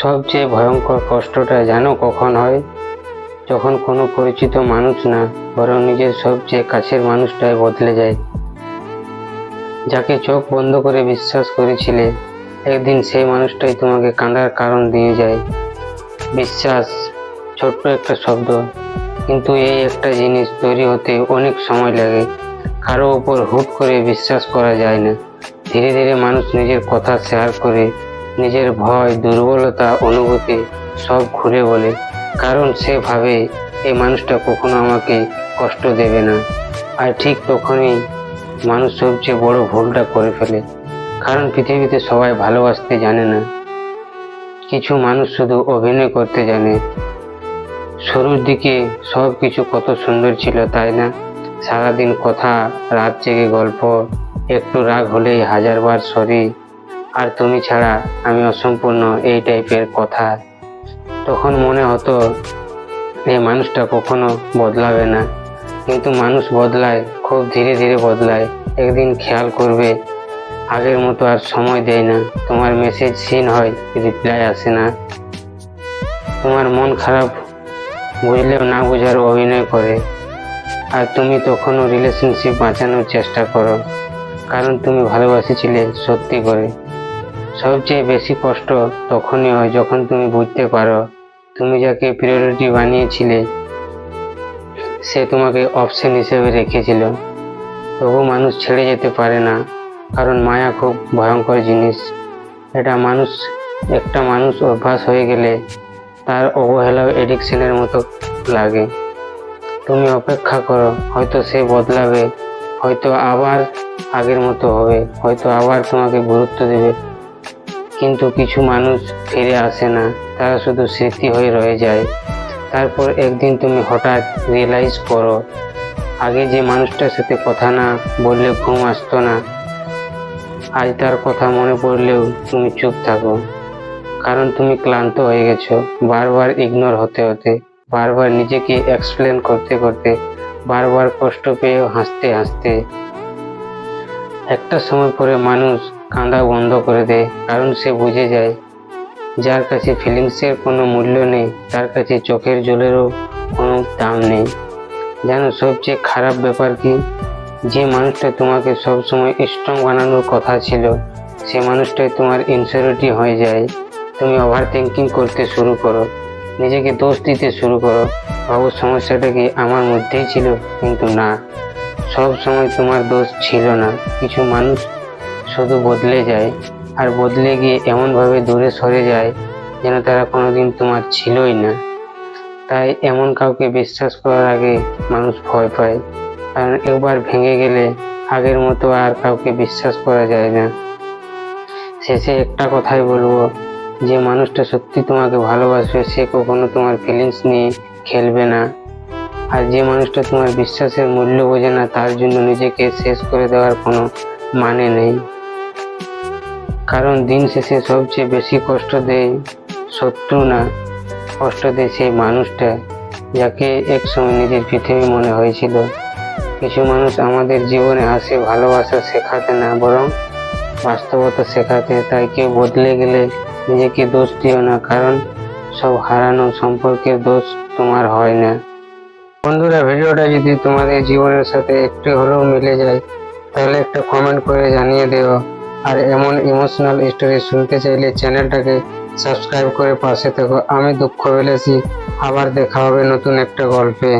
সবচেয়ে ভয়ঙ্কর কষ্টটা জানো কখন হয়? যখন কোনো পরিচিত মানুষ না, বরং নিজের সবচেয়ে কাছের মানুষটাই বদলে যায়। যাকে চোখ বন্ধ করে বিশ্বাস করেছিলে, একদিন সেই মানুষটাই তোমাকে কাঁদার কারণ দিয়ে যায়। বিশ্বাস ছোট্ট একটা শব্দ, কিন্তু এই একটা জিনিস তৈরি হতে অনেক সময় লাগে। কারো উপর হুট করে বিশ্বাস করা যায় না। ধীরে ধীরে মানুষ নিজের কথা শেয়ার করে, নিজের ভয়, দুর্বলতা, অনুভূতি সব খুলে বলে। কারণ সে ভাবে এই মানুষটা কখনো আমাকে কষ্ট দেবে না। আর ঠিক তখনই মানুষ সবচেয়ে বড় ভুলটা করে ফেলে। কারণ পৃথিবীতে সবাই ভালোবাসতে জানে না, কিছু মানুষ শুধু অভিনয় করতে জানে। শুরুর দিকে সব কিছু কত সুন্দর ছিল, তাই না? সারাদিন কথা, রাত জেগে গল্প, একটু রাগ হলেই হাজারবার সরি, আর তুমি ছাড়া আমি অসম্পূর্ণ, এই টাইপের কথা। তখন মনে হতো এই মানুষটা কখনো বদলাবে না। কিন্তু মানুষ বদলায়, খুব ধীরে ধীরে বদলায়। একদিন খেয়াল করবে আগের মতো আর সময় দেয় না, তোমার মেসেজ সিন হয়, রিপ্লাই আসে না, তোমার মন খারাপ বুঝলেও না বোঝার অভিনয় করে। আর তুমি তখনও রিলেশনশিপ বাঁচানোর চেষ্টা করো, কারণ তুমি ভালোবাসেছিলে সত্যি করে। সবচেয়ে বেশি কষ্ট তখনই হয় যখন তুমি বুঝতে পারো তুমি যাকে প্রায়োরিটি বানিয়েছিলে সে তোমাকে অপশন হিসেবে রেখেছিল। তবু মানুষ ছেড়ে যেতে পারে না, কারণ মায়া খুব ভয়ঙ্কর জিনিস। একটা মানুষ অভ্যাস হয়ে গেলে তার অবহেলাও এডিকশনের মতো লাগে। তুমি অপেক্ষা করো, হয়তো সে বদলাবে, হয়তো আবার আগের মতো হবে, হয়তো আবার তোমাকে গুরুত্ব দেবে। কিন্তু কিছু মানুষ ফিরে আসে না, তারা শুধু স্মৃতি হয়ে রয়ে যায়। তারপর একদিন তুমি হঠাৎ রিয়েলাইজ করো, আগে যে মানুষটার সাথে কথা না বললে ঘুম আসতো না, আজ তার কথা মনে পড়লেও তুমি চুপ থাকো। কারণ তুমি ক্লান্ত হয়ে গেছো, বারবার ইগনোর হতে হতে, বারবার নিজেকে এক্সপ্লেন করতে করতে, বারবার কষ্ট পেয়েও হাসতে হাসতে। একটা সময় পরে মানুষ কাঁদা বন্ধ করে দেয়, কারণ সে বুঝে যায় যার কাছে ফিলিংসের কোনো মূল্য নেই, তার কাছে চোখের জলেরও কোনো দাম নেই। জানো সবচেয়ে খারাপ ব্যাপার কি? যে মানুষটা তোমাকে সবসময় স্ট্রং বানানোর কথা ছিল, সে মানুষটাই তোমার ইনসিকিউরিটি হয়ে যায়। তুমি ওভার থিঙ্কিং করতে শুরু করো, নিজেকে দোষ দিতে শুরু করো, ভাবো সমস্যাটা কি আমার মধ্যেই ছিল। কিন্তু না, সব সময় তোমার দোষ ছিল না। কিছু মানুষ শুধু বদলে যায়, আর বদলে গিয়ে এমনভাবে দূরে সরে যায় যেন তারা কোনোদিন তোমার ছিলই না। তাই এমন কাউকে বিশ্বাস করার আগে মানুষ ভয় পায়, কারণ একবার ভেঙে গেলে আগের মতো আর কাউকে বিশ্বাস করা যায় না। শেষে একটা কথাই বলবো, যে মানুষটা সত্যি তোমাকে ভালোবাসবে সে কখনো তোমার ফিলিংস নিয়ে খেলবে না। আর যে মানুষটা তোমার বিশ্বাসের মূল্য বোঝে না, তার জন্য নিজেকে শেষ করে দেওয়ার কোনো মানে নেই। কারণ দিন শেষে সবচেয়ে বেশি কষ্ট দেয় শত্রু না, কষ্ট দেয় সেই মানুষটা যাকে একসময় নিজের পৃথিবী মনে হয়েছিল। কিছু মানুষ আমাদের জীবনে আসে ভালোবাসা শেখাতে না, বরং বাস্তবতা শেখাতে। তাই কেউ বদলে গেলে নিজেকে দোষ দিও না, কারণ সব হারানো সম্পর্কের দোষ তোমার হয় না। বন্ধুরা, ভিডিওটা যদি তোমাদের জীবনের সাথে একটু হলেও মিলে যায়, তাহলে একটা কমেন্ট করে জানিয়ে দিও। আর এমন ইমোশনাল স্টোরি শুনতে চাইলে চ্যানেলটাকে সাবস্ক্রাইব করে পাশে থেকো। আমি দুঃখ বিলাসী, আবার দেখা হবে নতুন একটা গল্পে।